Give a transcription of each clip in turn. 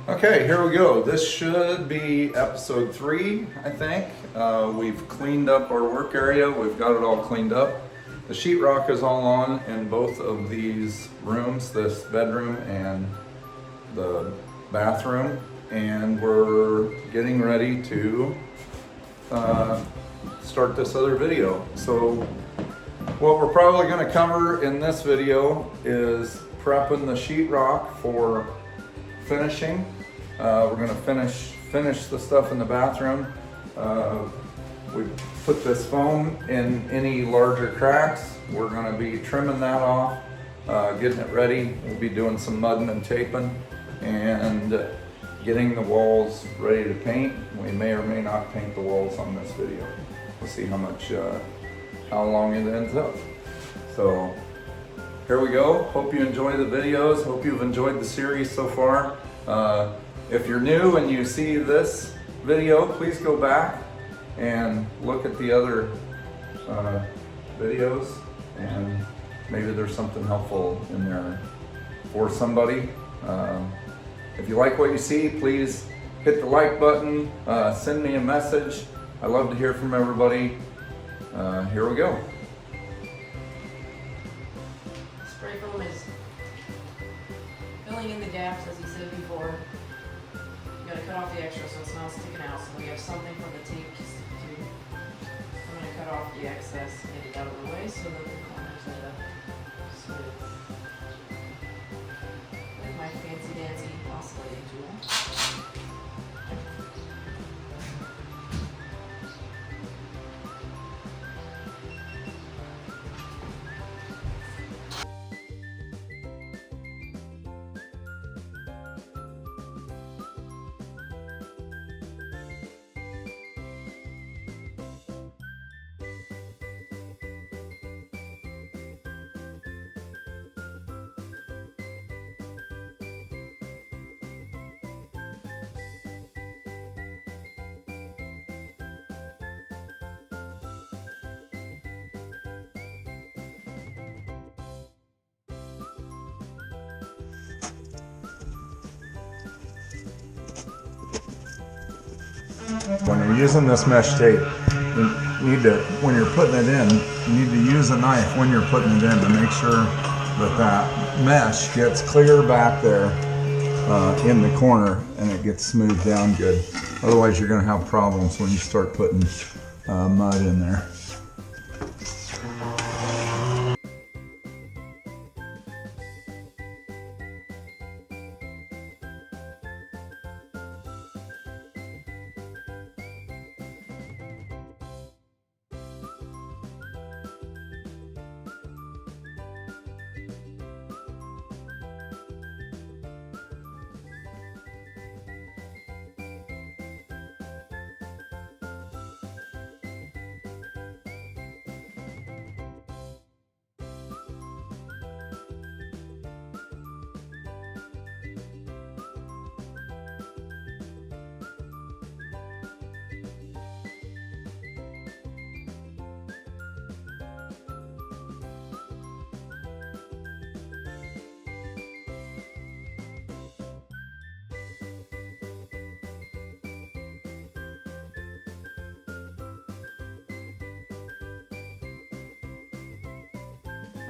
Okay, here we go. This should be episode 3, I think. We've cleaned up our work area. We've got it all cleaned up. The sheetrock is all on in both of these rooms, this bedroom and the bathroom. And we're getting ready to start this other video. So what we're probably going to cover in this video is prepping the sheetrock for finishing. We're going to finish the stuff in the bathroom. We put this foam in any larger cracks. We're going to be trimming that off, getting it ready. We'll be doing some mudding and taping and getting the walls ready to paint. We may or may not paint the walls on this video. We'll see how long it ends up. So here we go. Hope you enjoy the videos. Hope you've enjoyed the series so far. If you're new and you see this video, please go back and look at the other videos, and maybe there's something helpful in there for somebody. If you like what you see, please hit the like button, send me a message. I love to hear from everybody. Here we go. Spray foam is filling in the gaps, as he said before. You gotta cut off the extra so it's not sticking out, so we have something from the tape to stick to. I'm gonna cut off the excess, get it out of the way so that the corners end up smooth. With my fancy dancy oscillating tool. When you're using this mesh tape, you need to, when you're putting it in, you need to use a knife when you're putting it in to make sure that that mesh gets clear back there in the corner and it gets smoothed down good. Otherwise you're going to have problems when you start putting mud in there.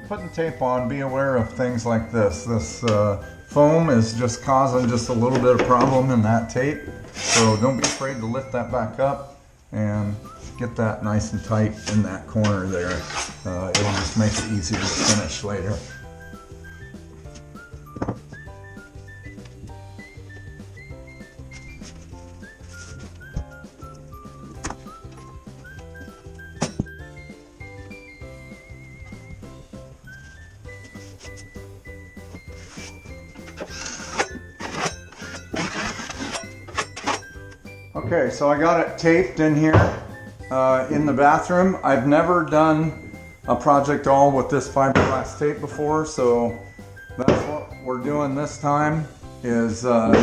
Putting tape on, be aware of things like this. This foam is just causing just a little bit of problem in that tape. So don't be afraid to lift that back up and get that nice and tight in that corner there. It'll just make it easier to finish later. Okay, so I got it taped in here in the bathroom. I've never done a project all with this fiberglass tape before, so that's what we're doing this time is we're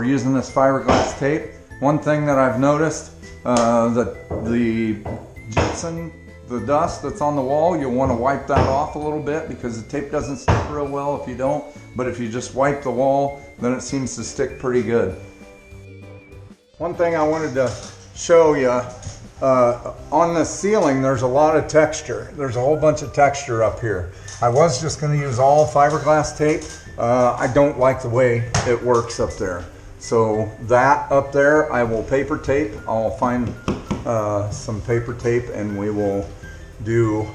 using this fiberglass tape. One thing that I've noticed that the gypsum the dust that's on the wall, you'll want to wipe that off a little bit because the tape doesn't stick real well if you don't. But if you just wipe the wall, then it seems to stick pretty good. One thing I wanted to show you, on the ceiling there's a lot of texture. There's a whole bunch of texture up here. I was just going to use all fiberglass tape. I don't like the way it works up there. So that up there I will paper tape. I'll find some paper tape and we will do,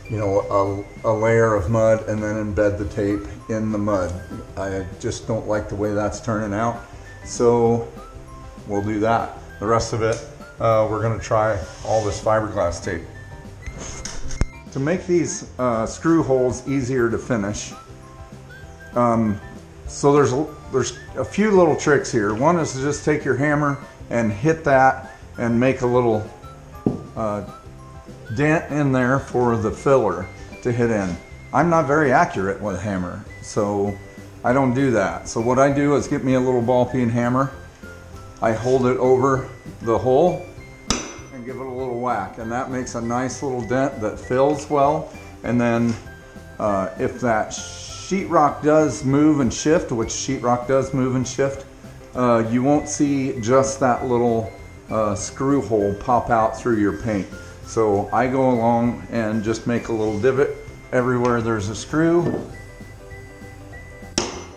you know, a layer of mud and then embed the tape in the mud. I just don't like the way that's turning out. So we'll do that. The rest of it, we're gonna try all this fiberglass tape. To make these screw holes easier to finish, so there's a few little tricks here. One is to just take your hammer and hit that and make a little dent in there for the filler to hit in. I'm not very accurate with a hammer, so I don't do that. So what I do is get me a little ball peen hammer. I hold it over the hole and give it a little whack, and that makes a nice little dent that fills well. And then if that sheetrock does move and shift, which sheetrock does move and shift, you won't see just that little screw hole pop out through your paint. So I go along and just make a little divot everywhere there's a screw.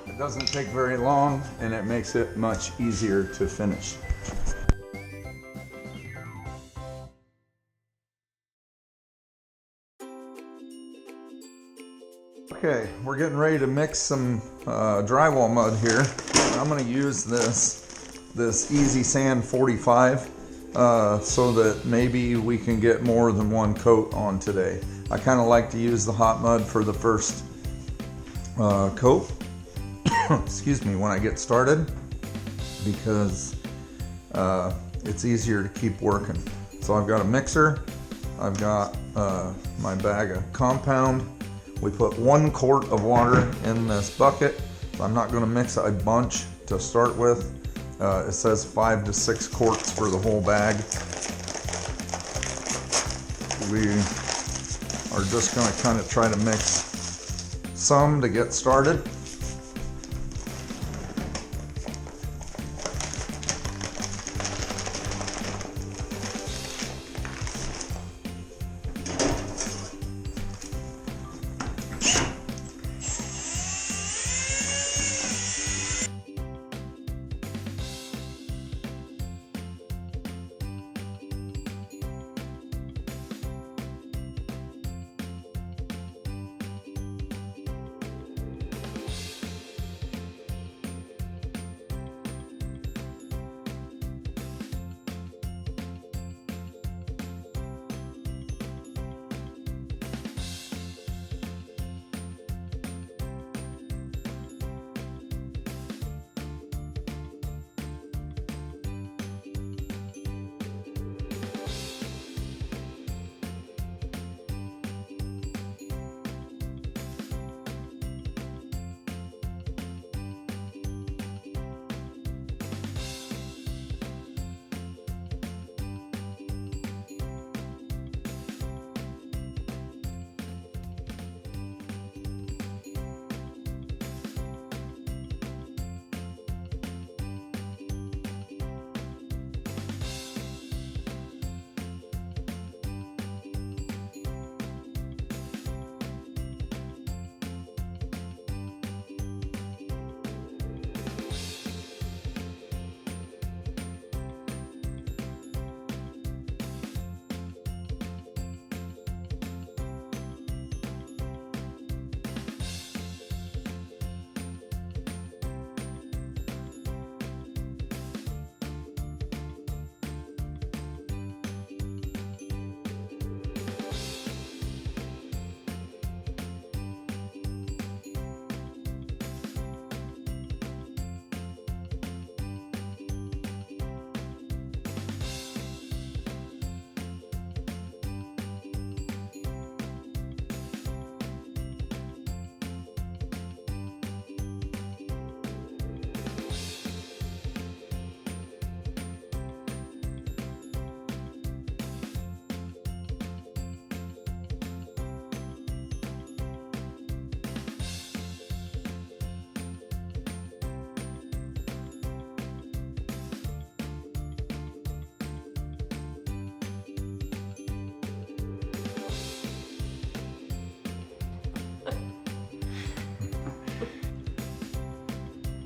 It doesn't take very long and it makes it much easier to finish. Okay, we're getting ready to mix some drywall mud here. I'm going to use this Easy Sand 45 so that maybe we can get more than one coat on today. I kind of like to use the hot mud for the first coat, excuse me, when I get started, because it's easier to keep working. So I've got a mixer, I've got my bag of compound. We put 1 quart of water in this bucket. I'm not going to mix a bunch to start with. It says 5 to 6 quarts for the whole bag. We are just going to kind of try to mix some to get started.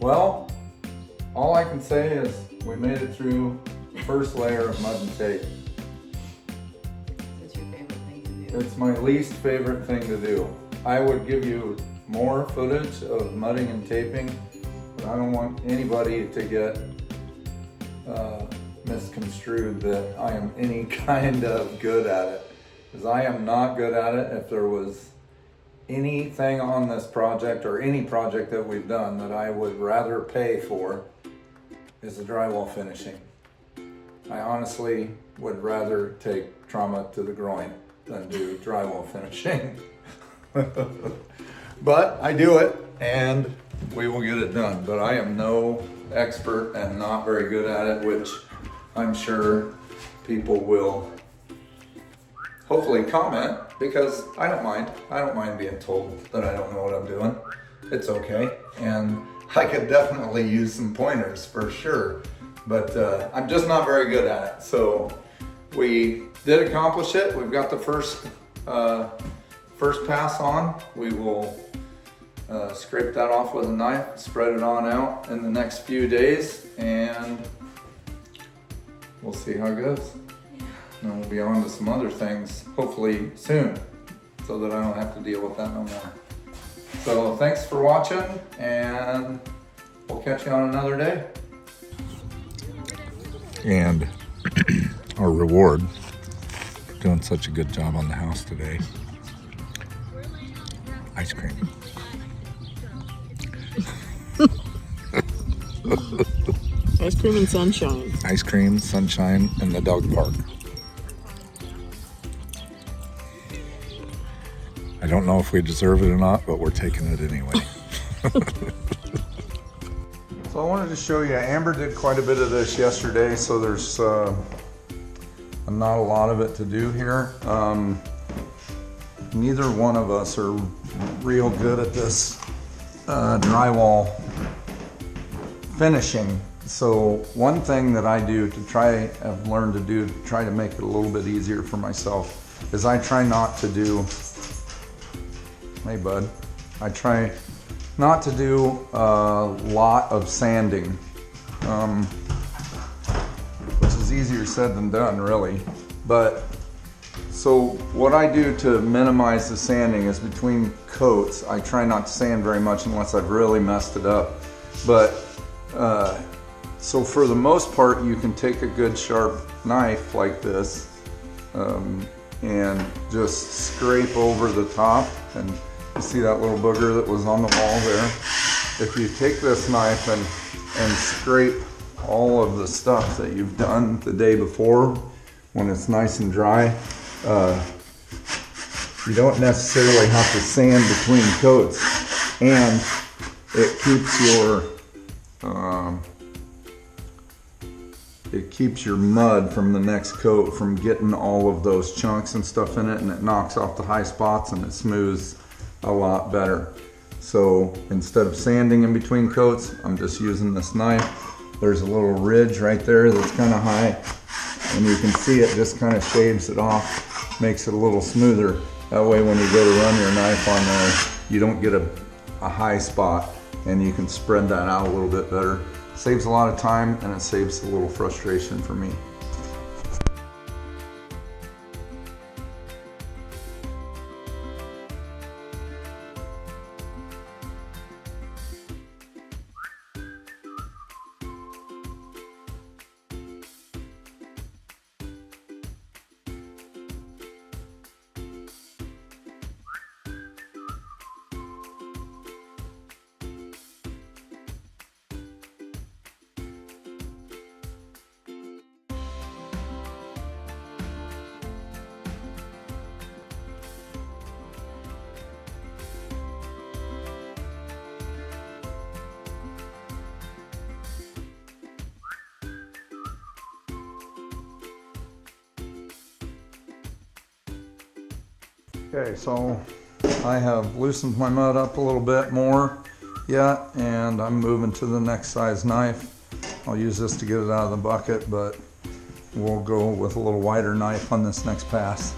Well, all I can say is we made it through the first layer of mud and tape. It's your favorite thing to do. It's my least favorite thing to do. I would give you more footage of mudding and taping, but I don't want anybody to get misconstrued that I am any kind of good at it, because I am not good at it. If there was anything on this project or any project that we've done that I would rather pay for, is the drywall finishing. I honestly would rather take trauma to the groin than do drywall finishing. But I do it and we will get it done. But I am no expert and not very good at it, which I'm sure people will hopefully comment, because I don't mind. I don't mind being told that I don't know what I'm doing. It's okay. And I could definitely use some pointers for sure, but I'm just not very good at it. So we did accomplish it. We've got the first pass on. We will scrape that off with a knife, spread it on out in the next few days, and we'll see how it goes. And we'll be on to some other things hopefully soon, so that I don't have to deal with that no more. So thanks for watching, and we'll catch you on another day. And our reward for doing such a good job on the house today: ice cream. Ice cream and sunshine. Ice cream, sunshine, and the dog park. I don't know if we deserve it or not, but we're taking it anyway. So I wanted to show you, Amber did quite a bit of this yesterday, so there's not a lot of it to do here. Neither one of us are real good at this drywall finishing. So one thing that I do to try, I've learned to do to try to make it a little bit easier for myself, is I try not to do, hey bud, I try not to do a lot of sanding, which is easier said than done really. But so what I do to minimize the sanding is between coats, I try not to sand very much unless I've really messed it up. But so for the most part, you can take a good sharp knife like this and just scrape over the top. And you see that little booger that was on the wall there? If you take this knife and scrape all of the stuff that you've done the day before, when it's nice and dry, you don't necessarily have to sand between coats, and it keeps your mud from the next coat from getting all of those chunks and stuff in it, and it knocks off the high spots and it smooths a lot better. So instead of sanding in between coats, I'm just using this knife. There's a little ridge right there that's kind of high, and you can see it just kind of shaves it off, makes it a little smoother. That way when you go to run your knife on there, you don't get a high spot, and you can spread that out a little bit better. Saves a lot of time, and it saves a little frustration for me. Okay, so I have loosened my mud up a little bit more yet, and I'm moving to the next size knife. I'll use this to get it out of the bucket, but we'll go with a little wider knife on this next pass.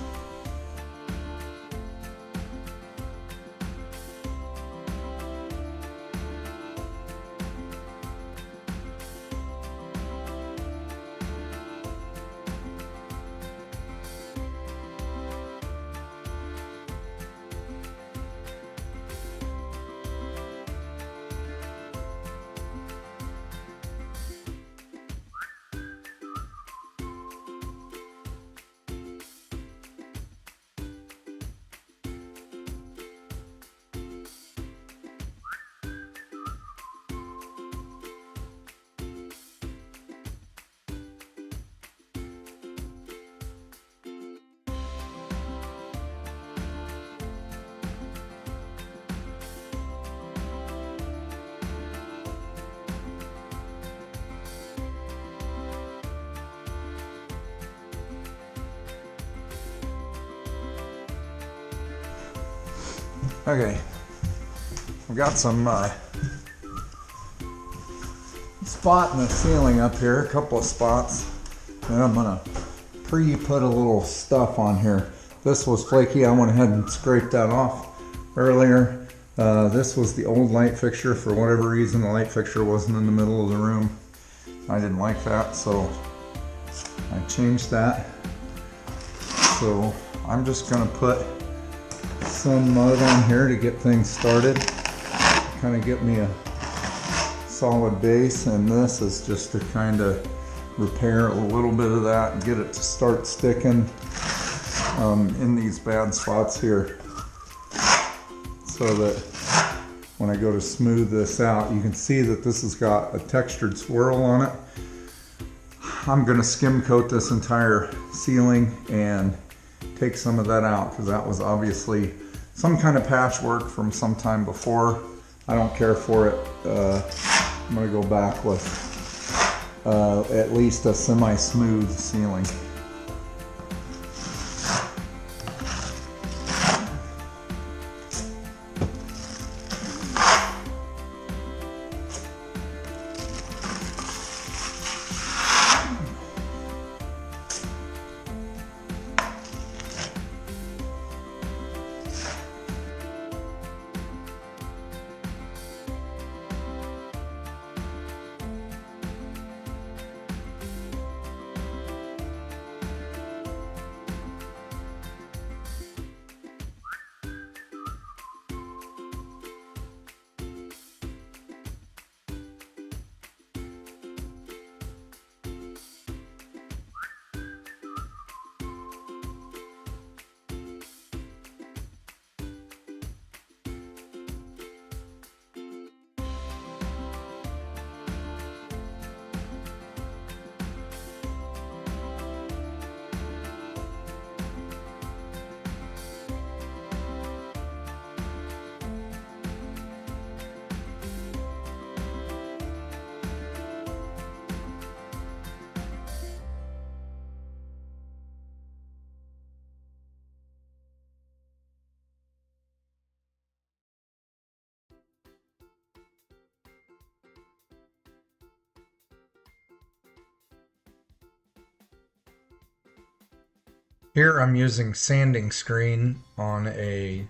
Okay, I've got some spot in the ceiling up here, a couple of spots, and I'm gonna pre-put a little stuff on here. This was flaky, I went ahead and scraped that off earlier. This was the old light fixture. For whatever reason, the light fixture wasn't in the middle of the room. I didn't like that, so I changed that. So I'm just gonna put some mud on here to get things started, kind of get me a solid base, and this is just to kind of repair a little bit of that and get it to start sticking in these bad spots here, so that when I go to smooth this out, you can see that this has got a textured swirl on it. I'm going to skim coat this entire ceiling and take some of that out, because that was obviously some kind of patchwork from some time before. I don't care for it. I'm going to go back with at least a semi-smooth ceiling. Here I'm using sanding screen on a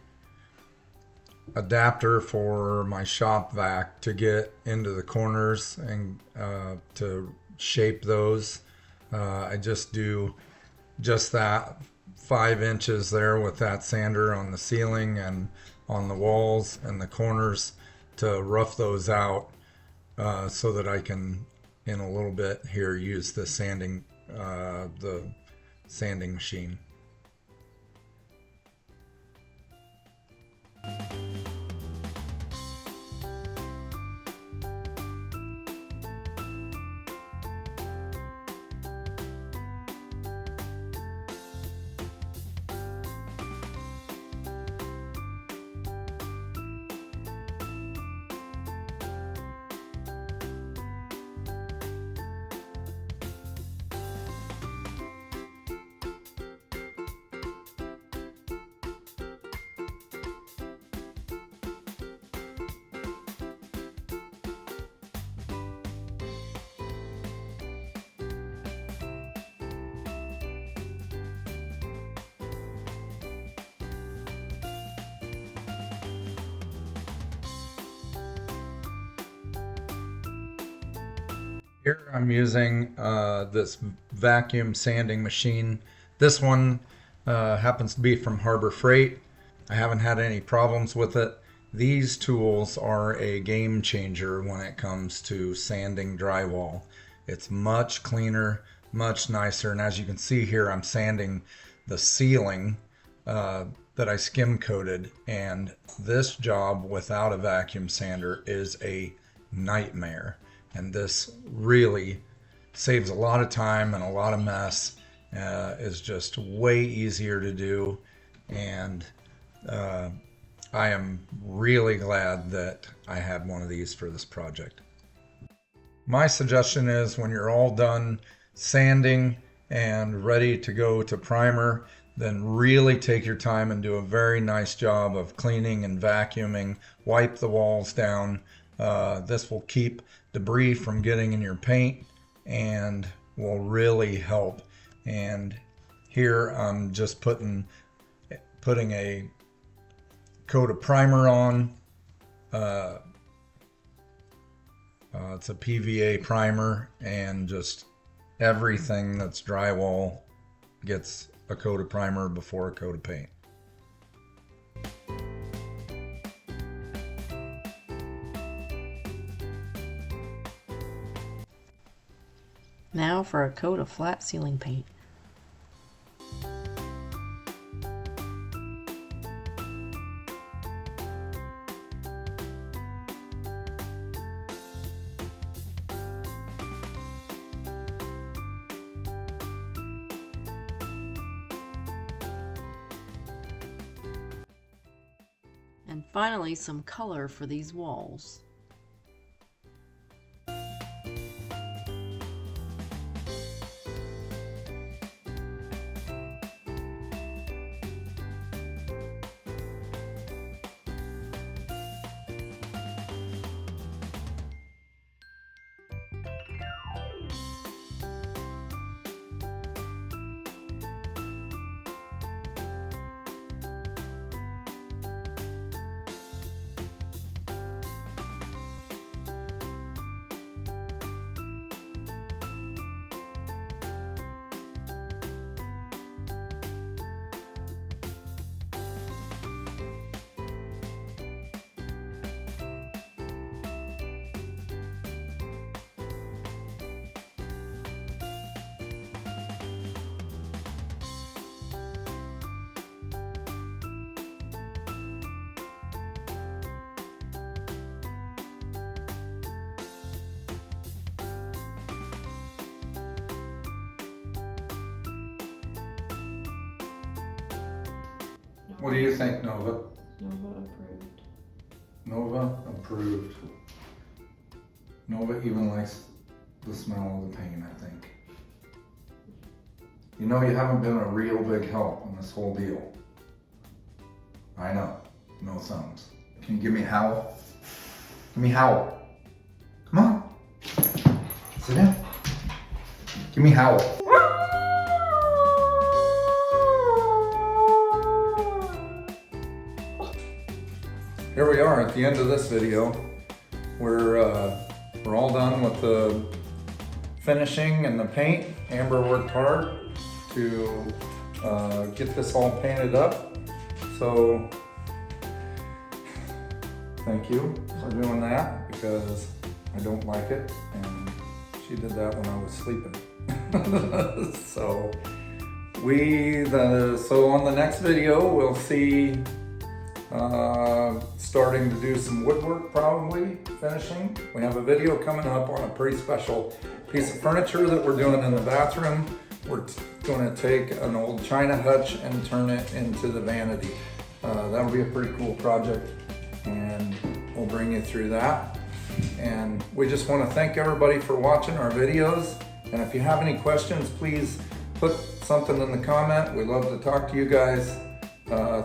adapter for my shop vac to get into the corners and to shape those. I just do just that 5 inches there with that sander on the ceiling and on the walls and the corners to rough those out, so that I can in a little bit here use the sanding machine. Here I'm using this vacuum sanding machine. This one happens to be from Harbor Freight. I haven't had any problems with it. These tools are a game changer when it comes to sanding drywall. It's much cleaner, much nicer, and as you can see here, I'm sanding the ceiling that I skim coated, and this job without a vacuum sander is a nightmare. And this really saves a lot of time and a lot of mess, is just way easier to do, and I am really glad that I had one of these for this project. My suggestion is when you're all done sanding and ready to go to primer, then really take your time and do a very nice job of cleaning and vacuuming. Wipe the walls down. This will keep debris from getting in your paint and will really help. And here I'm just putting a coat of primer on. It's a PVA primer, and just everything that's drywall gets a coat of primer before a coat of paint. Now for a coat of flat ceiling paint. And finally, some color for these walls. What do you think, Nova? Nova approved. Nova approved. Nova even likes the smell of the paint, I think. You know, you haven't been a real big help in this whole deal. I know. No thumbs. Can you give me a howl? Give me a howl. Come on. Sit down. Give me a howl. Here we are at the end of this video. We're all done with the finishing and the paint. Amber worked hard to get this all painted up. So thank you for doing that, because I don't like it, and she did that when I was sleeping. So so on the next video we'll see starting to do some woodwork, probably finishing. We have a video coming up on a pretty special piece of furniture that we're doing in the bathroom. We're going to take an old china hutch and turn it into the vanity. That'll be a pretty cool project, and we'll bring you through that. And we just want to thank everybody for watching our videos. And if you have any questions, please put something in the comment. We love to talk to you guys.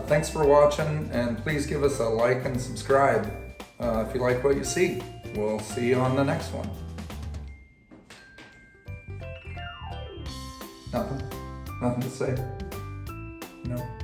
Thanks for watching, and please give us a like and subscribe if you like what you see. We'll see you on the next one. Nothing to say? No.